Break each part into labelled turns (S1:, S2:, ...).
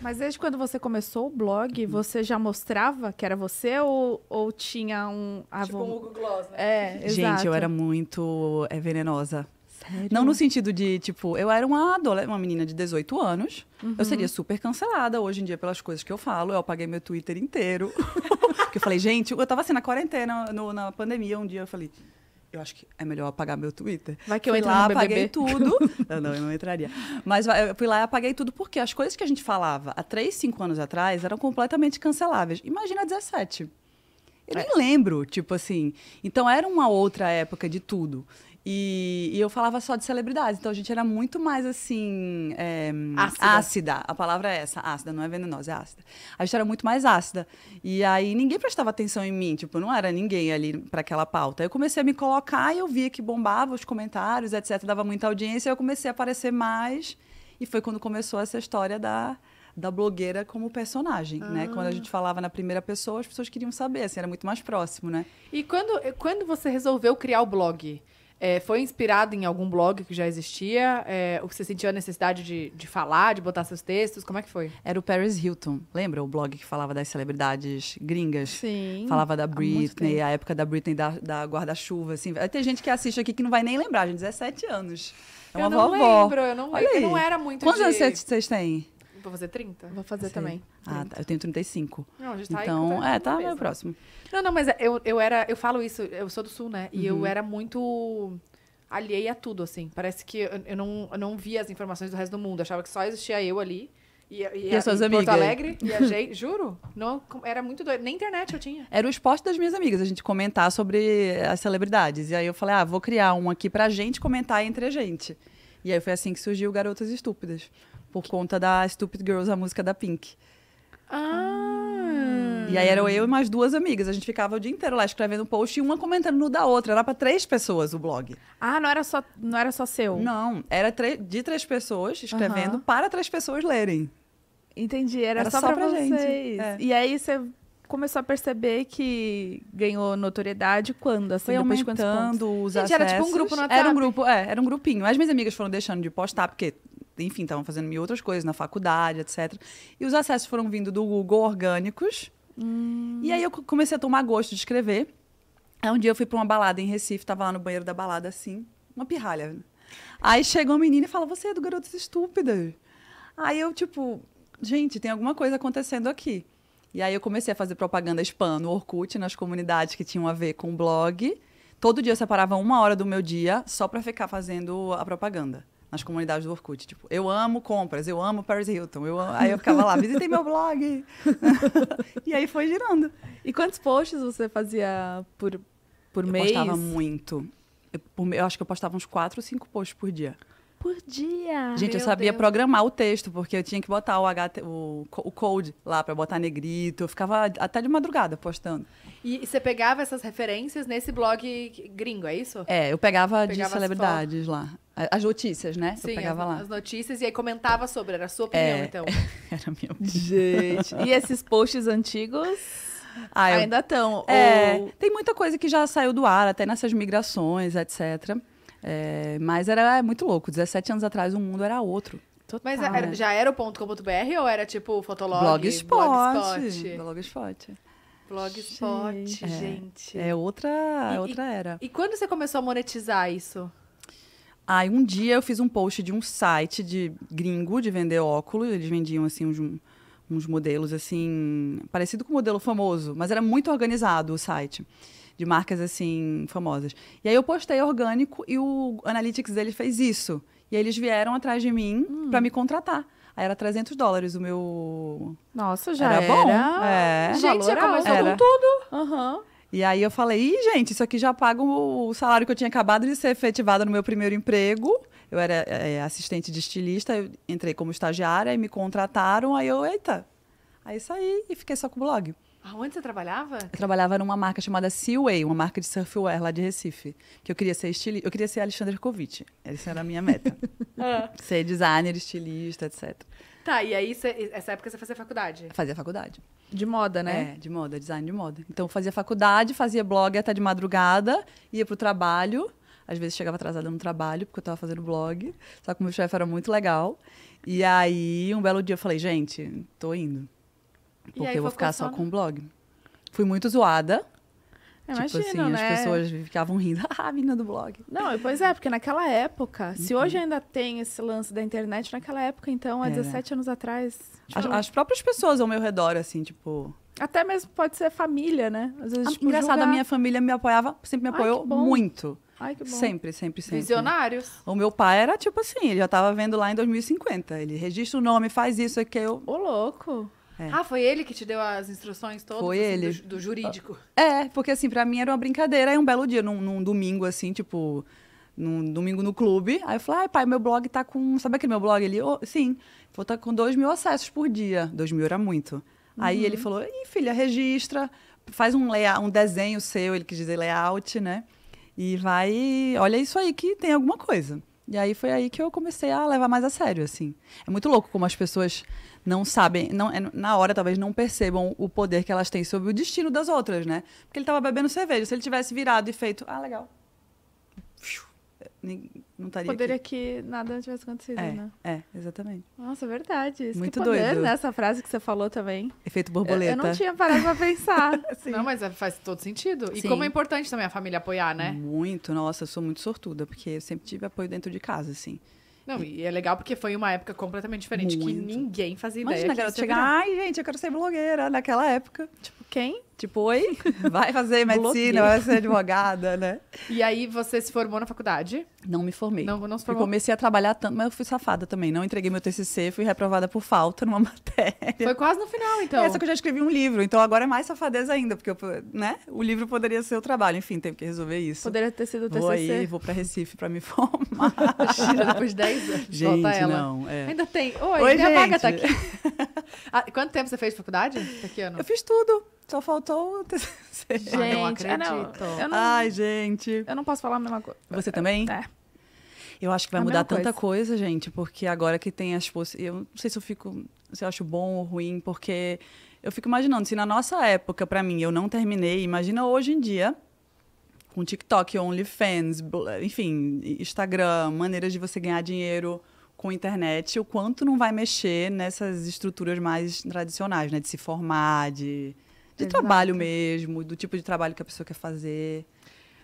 S1: Mas desde quando você começou o blog, você já mostrava que era você ou tinha um...
S2: Tipo um Google Gloss, né?
S1: É, exato.
S3: Gente, eu era muito venenosa.
S1: Sério?
S3: Não no sentido de, tipo, eu era uma menina de 18 anos. Eu seria super cancelada hoje em dia pelas coisas que eu falo. Eu apaguei meu Twitter inteiro. Porque eu falei, gente, eu tava assim na quarentena, na pandemia, um dia eu falei... Eu acho que é melhor apagar meu Twitter.
S1: Vai que eu
S3: fui
S1: entro
S3: lá,
S1: no BBB.
S3: apaguei tudo. Não, eu não entraria. Mas eu fui lá e apaguei tudo porque as coisas que a gente falava há 3, 5 anos atrás eram completamente canceláveis. Imagina 17. Eu nem lembro, tipo assim. Então era uma outra época de tudo. E eu falava só de celebridades. Então a gente era muito mais assim. Ácida. A palavra é essa, ácida, não é venenosa, é ácida. A gente era muito mais ácida. E aí ninguém prestava atenção em mim, tipo, não era ninguém ali para aquela pauta. Eu comecei a me colocar e eu via que bombava os comentários, etc. Dava muita audiência, eu comecei a aparecer mais. E foi quando começou essa história da blogueira como personagem, né? Quando a gente falava na primeira pessoa, as pessoas queriam saber, assim, era muito mais próximo, né?
S2: E quando você resolveu criar o blog, foi inspirado em algum blog que já existia? Ou você sentiu a necessidade de falar, de botar seus textos? Como é que foi?
S3: Era o Paris Hilton, lembra? O blog que falava das celebridades gringas?
S1: Sim.
S3: Falava da
S1: muito
S3: Britney,
S1: tempo.
S3: a época da Britney da guarda-chuva, assim. Vai ter gente que assiste aqui que não vai nem lembrar, gente, 17 anos. É uma
S2: eu não
S3: vovó.
S2: lembro, eu não
S3: Olha
S2: lembro. Eu
S3: aí.
S2: não era muito
S3: Quantos anos
S2: de...
S3: vocês têm?
S2: Vou fazer 30?
S1: Vou fazer
S3: Sei.
S1: também.
S3: Ah, tá, eu tenho 35.
S2: Não, a gente tá aí
S3: Então,
S2: com
S3: tá
S2: mesmo.
S3: meio próximo.
S2: Não, mas eu falo isso, eu sou do Sul, né? E eu era muito alheia a tudo, assim. Parece que eu não via as informações do resto do mundo. Eu achava que só existia eu ali.
S3: E as suas
S2: Porto
S3: amigas?
S2: Alegre e a gente, juro, não, era muito doido. Nem internet eu tinha.
S3: Era o esporte das minhas amigas, a gente comentar sobre as celebridades. E aí eu falei, vou criar um aqui pra gente comentar entre a gente. E aí foi assim que surgiu Garotas Estúpidas. Por conta da Stupid Girls, a música da Pink. E aí era eu e mais 2 amigas. A gente ficava o dia inteiro lá escrevendo um post e uma comentando no da outra. Era pra 3 pessoas o blog.
S1: Ah, não era só seu?
S3: Não, era de 3 pessoas escrevendo para 3 pessoas lerem.
S1: Entendi, era só pra
S3: gente.
S1: vocês.
S3: É.
S1: E aí você começou a perceber que ganhou notoriedade quando? Assim,
S3: Foi
S1: depois de quantos pontos?
S3: aumentando os
S2: Gente,
S3: acessos.
S2: era tipo um grupo no WhatsApp?
S3: Era um grupo, era um grupinho. As minhas amigas foram deixando de postar, porque, enfim, estavam fazendo mil outras coisas na faculdade, etc. E os acessos foram vindo do Google orgânicos. E aí eu comecei a tomar gosto de escrever. Aí um dia eu fui pra uma balada em Recife, tava lá no banheiro da balada, assim, uma pirralha. Aí chegou uma menina e fala, você é do Garotas Estúpidas. Aí eu, tipo, gente, tem alguma coisa acontecendo aqui. E aí eu comecei a fazer propaganda spam no Orkut, nas comunidades que tinham a ver com o blog. Todo dia eu separava 1 hora do meu dia só pra ficar fazendo a propaganda. Nas comunidades do Orkut. Tipo, eu amo compras, eu amo Paris Hilton. Aí eu ficava lá, visitei meu blog. E aí foi girando.
S1: E quantos posts você fazia por mês?
S3: Eu postava muito. Eu acho que eu postava uns 4 ou 5 posts por dia.
S1: Por dia?
S3: Gente, eu
S2: Meu
S3: sabia
S2: Deus.
S3: programar o texto, porque eu tinha que botar o code lá pra botar negrito. Eu ficava até de madrugada postando.
S2: E você pegava essas referências nesse blog gringo, é isso?
S3: Eu pegava de
S2: Pegava as
S3: celebridades lá. As notícias, né?
S2: Sim,
S3: eu pegava lá.
S2: as notícias e aí comentava sobre, era a sua opinião, então.
S3: Era a minha opinião.
S1: Gente. E esses posts antigos ainda estão?
S3: Tem muita coisa que já saiu do ar, até nessas migrações, etc. Mas era muito louco. 17 anos atrás o mundo era outro.
S2: Mas
S1: Total.
S2: já era o .com.br ou era tipo Fotolog?
S3: Blogspot.
S2: Blogspot, gente.
S3: É outra era.
S2: E quando você começou a monetizar isso?
S3: Aí um dia eu fiz um post de um site de gringo de vender óculos. Eles vendiam assim uns modelos assim, parecido com o modelo famoso, mas era muito organizado o site, de marcas assim famosas. E aí eu postei orgânico e o Analytics dele fez isso. E aí eles vieram atrás de mim para me contratar. Aí era $300 o meu...
S1: Nossa, já
S3: Era bom.
S2: Gente, já
S1: valor
S2: começou
S3: Era.
S2: com tudo.
S1: Aham.
S3: E aí eu falei, gente, isso aqui já paga o salário que eu tinha acabado de ser efetivado no meu primeiro emprego. Eu era assistente de estilista, eu entrei como estagiária e me contrataram. Aí eita. Aí saí e fiquei só com o blog.
S2: Aonde você trabalhava?
S3: Eu trabalhava numa marca chamada Seaway, uma marca de surfwear lá de Recife. Que eu queria ser estilista. Eu queria ser Alexandre Kovic. Essa era a minha meta. Ser designer, estilista, etc.
S2: Tá, e aí essa época você fazia faculdade?
S3: Fazia faculdade.
S1: De moda, né?
S3: De moda, design de moda. Então, eu fazia faculdade, fazia blog até de madrugada, ia pro trabalho. Às vezes chegava atrasada no trabalho, porque eu estava fazendo blog. Só que o meu chefe era muito legal. E aí, um belo dia eu falei, gente, tô indo.
S2: E
S3: Porque
S2: aí
S3: eu vou
S2: foi
S3: ficar só
S2: começando?
S3: com o blog. Fui muito zoada.
S1: Imagino,
S3: tipo assim,
S1: né?
S3: as pessoas ficavam rindo. Ah, a menina do blog.
S1: Não, pois é, porque naquela época, se
S3: Uhum.
S1: hoje ainda tem esse lance da internet, naquela época, então, há
S3: Era.
S1: 17 anos atrás.
S3: As próprias pessoas ao meu redor, assim, tipo...
S1: Até mesmo pode ser família, né? Às vezes, tipo,
S3: Engraçado,
S1: julgar.
S3: a minha família me apoiava, sempre me
S1: Ai,
S3: apoiou
S1: que bom.
S3: muito.
S1: Ai, que bom.
S3: Sempre, sempre, sempre.
S2: Visionários.
S3: O meu pai era tipo assim, ele já tava vendo lá em 2050. Ele registra o nome, faz isso, aquilo.
S1: Ô, louco.
S3: É.
S2: Ah, foi ele que te deu as instruções todas?
S3: Foi
S2: assim,
S3: ele.
S2: Do jurídico.
S3: É, porque assim, pra mim era uma brincadeira. Aí um belo dia, num domingo, assim, tipo... Num domingo no clube. Aí eu falei, ai, pai, meu blog tá com... Sabe aquele meu blog ali? Oh, sim. Vou tá com 2.000 acessos por dia. 2.000 era muito. Aí ele falou, ih, filha, registra. Faz um desenho seu, ele quis dizer layout, né? E vai... Olha isso aí que tem alguma coisa. E aí foi aí que eu comecei a levar mais a sério, assim. É muito louco como as pessoas não sabem, na hora talvez não percebam o poder que elas têm sobre o destino das outras, né? Porque ele tava bebendo cerveja. Se ele tivesse virado e feito, legal. Não estaria
S1: Poderia
S3: aqui.
S1: que nada tivesse acontecido, né?
S3: Exatamente.
S1: Nossa, verdade. Isso
S3: Muito
S1: que poder,
S3: doido.
S1: né? Essa frase que você falou também.
S3: Efeito borboleta.
S1: Eu não tinha parado pra pensar. assim.
S2: Não, mas faz todo sentido. E
S3: Sim.
S2: como é importante também a família apoiar, né?
S3: Muito. Nossa, eu sou muito sortuda, porque eu sempre tive apoio dentro de casa, assim.
S2: Não, e é legal porque foi uma época completamente diferente, que
S3: Muito.
S2: ninguém fazia ideia
S3: Imagina a
S2: que
S3: garota
S2: isso ia
S3: chegar,
S2: virar.
S3: ai, gente, eu quero ser blogueira naquela época.
S1: Tipo, quem?
S3: Tipo, oi, vai fazer medicina,
S1: Blogueira.
S3: vai ser advogada, né?
S2: E aí você se formou na faculdade?
S3: Não me formei.
S2: Não se
S3: Eu
S2: formou?
S3: comecei a trabalhar tanto, mas eu fui safada também. Não entreguei meu TCC, fui reprovada por falta numa matéria.
S2: Foi quase no final, então.
S3: Essa que eu já escrevi um livro, então agora é mais safadeza ainda, porque né? O livro poderia ser o trabalho. Enfim, teve que resolver isso.
S1: Poderia ter sido o
S3: Vou
S1: TCC.
S3: aí, vou pra Recife pra me formar.
S2: Imagina, depois de 10 anos.
S3: Gente,
S2: volta ela.
S3: não, é.
S2: Ainda tem. Oi,
S3: Oi,
S2: minha vaga tá
S3: gente.
S2: aqui. Quanto tempo você fez de faculdade? Tá que ano?
S3: Eu fiz tudo, só faltou o TCC.
S1: Gente,
S2: não
S1: acredito.
S2: acredito.
S1: Eu não,
S3: Ai, gente.
S1: eu não posso falar a mesma coisa.
S3: Você também?
S1: É.
S3: Eu acho que vai
S1: A
S3: mudar
S1: mesma
S3: tanta
S1: coisa.
S3: coisa, gente, porque agora que tem as eu não sei se eu acho bom ou ruim, porque eu fico imaginando, se na nossa época, pra mim, eu não terminei, imagina hoje em dia, com TikTok, OnlyFans, enfim, Instagram, maneiras de você ganhar dinheiro com internet, o quanto não vai mexer nessas estruturas mais tradicionais, né? De se formar, de
S1: Exato.
S3: trabalho mesmo, do tipo de trabalho que a pessoa quer fazer.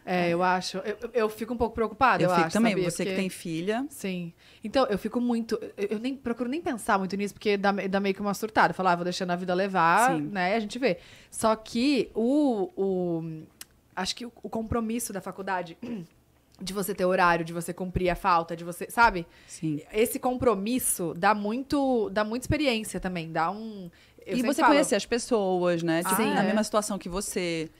S2: É, eu acho. Eu fico um pouco preocupada, eu
S3: fico
S2: acho,
S3: também,
S2: sabia?
S3: você que
S2: Porque-
S3: tem filha.
S2: Sim. Então, eu fico muito... Eu nem procuro nem pensar muito nisso, porque dá meio que uma surtada. Falar, vou deixando a vida levar,
S3: Sim.
S2: né? A gente vê. Só que acho que o compromisso da faculdade... De você ter horário, de você cumprir a falta, de você... Sabe?
S3: Sim.
S2: Esse compromisso dá muita experiência também. Dá um... eu
S3: E
S2: sempre
S3: você
S2: falo,
S3: conhecer as pessoas, né? Tipo,
S2: Sim,
S3: na
S2: é.
S3: mesma situação que você.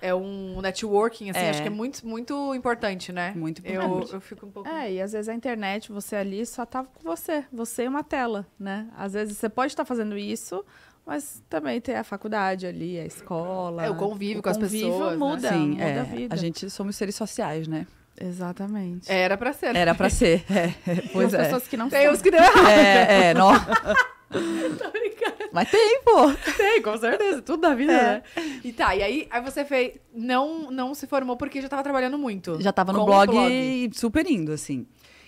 S2: É um networking, assim,
S3: É.
S2: acho que é muito, muito importante, né?
S3: Muito importante.
S2: Eu fico um pouco...
S1: É, e às vezes a internet, você ali só tava com você e uma tela, né? Às vezes você pode estar fazendo isso, mas também tem a faculdade ali, a escola.
S2: É, o convívio com as pessoas, né?
S1: muda,
S3: Sim,
S1: muda a vida.
S3: A gente somos seres sociais, né?
S1: Exatamente.
S2: Era pra ser.
S3: Era pra ser. Pois
S1: Tem
S3: é.
S1: pessoas que não
S2: Tem
S1: são.
S2: uns que deu errado.
S3: Não.
S2: Tô brincando.
S3: Mas tem, pô.
S2: Tem, com certeza. Tudo da vida, né? E tá, e aí você fez... Não se formou porque já tava trabalhando muito.
S3: Já tava no
S2: com o
S3: blog, super indo, assim.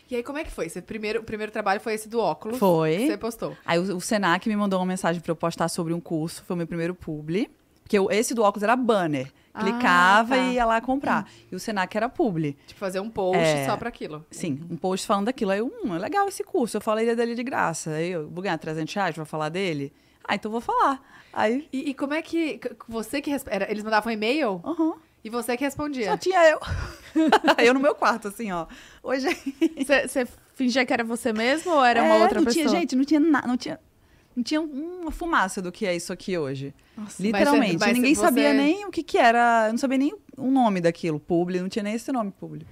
S2: E aí, como é que foi? O primeiro trabalho foi esse do óculos.
S3: Foi.
S2: Que você postou.
S3: Aí o Senac me mandou uma mensagem pra eu postar sobre um curso. Foi o meu primeiro publi. Porque esse do óculos era banner. Clicava
S1: tá.
S3: e ia lá comprar. E o Senac era publi.
S2: Tipo, fazer um post
S3: É.
S2: só pra aquilo.
S3: Sim, um post falando daquilo. Aí é legal esse curso. Eu falei dele de graça. Aí eu vou ganhar R$300 pra falar dele? Então vou falar. Aí,
S2: E como é que... Você que... Eles mandavam e-mail?
S3: aham.
S2: E você que respondia?
S3: Só tinha eu. Eu no meu quarto, assim, ó. Oi, gente.
S1: Você fingia que era você mesmo ou era uma outra
S3: não
S1: pessoa?
S3: tinha, gente, não tinha uma fumaça do que é isso aqui hoje.
S1: Nossa,
S3: Literalmente.
S2: mas
S3: Ninguém
S2: você-
S3: sabia nem o que era. Eu não sabia nem o nome daquilo, publi. Não tinha nem esse nome, publi.